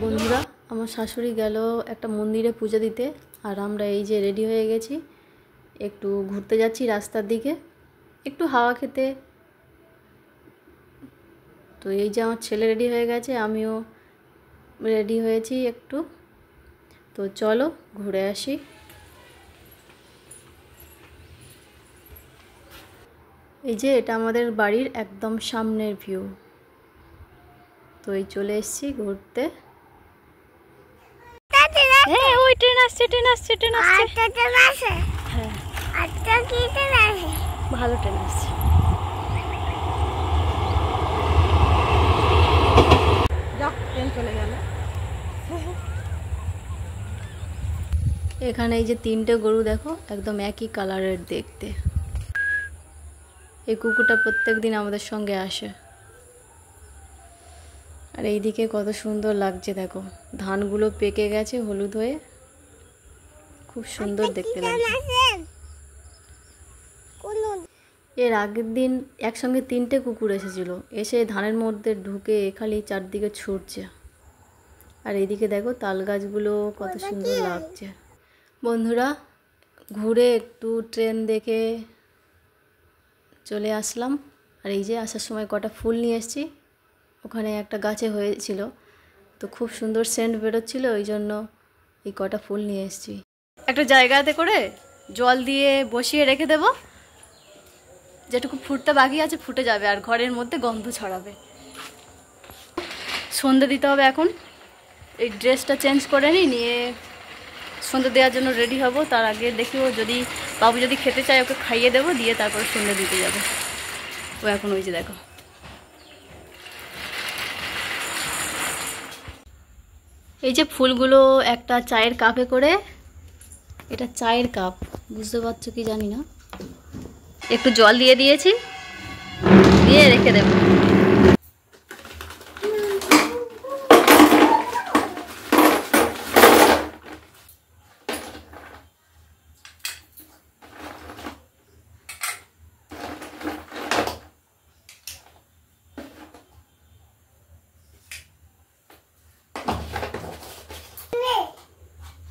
বন্ধুরা, আমার শাশুড়ি গেল একটা মন্দিরে পুজো দিতে, আর আমরা এই যে রেডি হয়ে গেছি, একটু ঘুরতে যাচ্ছি রাস্তার দিকে, একটু হাওয়া খেতে। তো এই যে আমার ছেলে রেডি হয়ে গেছে, আমিও রেডি হয়েছি একটু। তো চলো ঘুরে আসি। এই যে এটা আমাদের বাড়ির একদম সামনের ভিউ। তো এই চলে এসেছি ঘুরতে। হ্যাঁ, ওই ট্রেন আসছে, ট্রেন আসছে, ট্রেন আসছে। হ্যাঁ, ভালো ট্রেন আসছে। ট্রেন চলে গেল। এখানে এই যে তিনটে গরু দেখো, একদম একই কালারের দেখতে। এই কুকুরটা প্রত্যেকদিন আমাদের সঙ্গে আসে। আর এইদিকে কত সুন্দর লাগছে দেখো, ধানগুলো পেকে গেছে হলুদ হয়ে, খুব সুন্দর দেখতে লাগছে। এর আগের দিন একসঙ্গে তিনটে কুকুর এসেছিল, এসে ধানের মধ্যে ঢুকে খালি চারদিকে ছুটছে। আর এইদিকে দেখো তাল গাছগুলো কত সুন্দর লাগছে। বন্ধুরা, ঘুরে একটু ট্রেন দেখে চলে আসলাম। আর এই যে আসার সময় কটা ফুল নিয়ে এসেছি, ওখানে একটা গাছে হয়েছিল, তো খুব সুন্দর সেন্ট বেরোচ্ছিল, ওই জন্য এই কটা ফুল নিয়ে এসেছি। একটা জায়গাতে করে জল দিয়ে বসিয়ে রেখে দেব, যেটুকু ফুটতে বাকি আছে ফুটে যাবে, আর ঘরের মধ্যে গন্ধ ছড়াবে। সন্ধে দিতে হবে এখন। এই ড্রেসটা চেঞ্জ করে নিয়ে সন্ধে দেওয়ার জন্য রেডি হব। তার আগে দেখি ও যদি বাবু যদি খেতে চায় ওকে খাইয়ে দেবো, দিয়ে তারপরে সন্ধে দিতে যাবে। ও এখন ওই যে দেখো, এই যে ফুলগুলো একটা চায়ের কাপে করে, এটা চায়ের কাপ, বুঝতে পারছো কি জানি না, একটু জল দিয়ে দিয়েছি, দিয়ে রেখে দেব।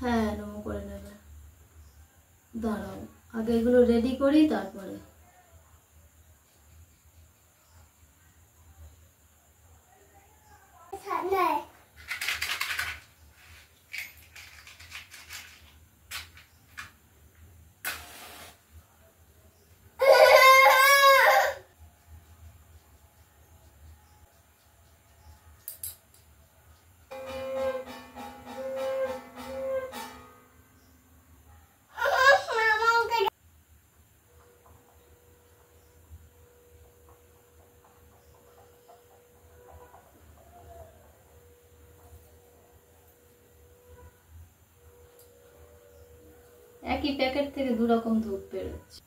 হ্যাঁ, নরম করে নেবে। দাঁড়াও, আগে এগুলো রেডি করি তারপরে। একই প্যাকেট থেকে দু রকম ধূপ বেরোচ্ছে।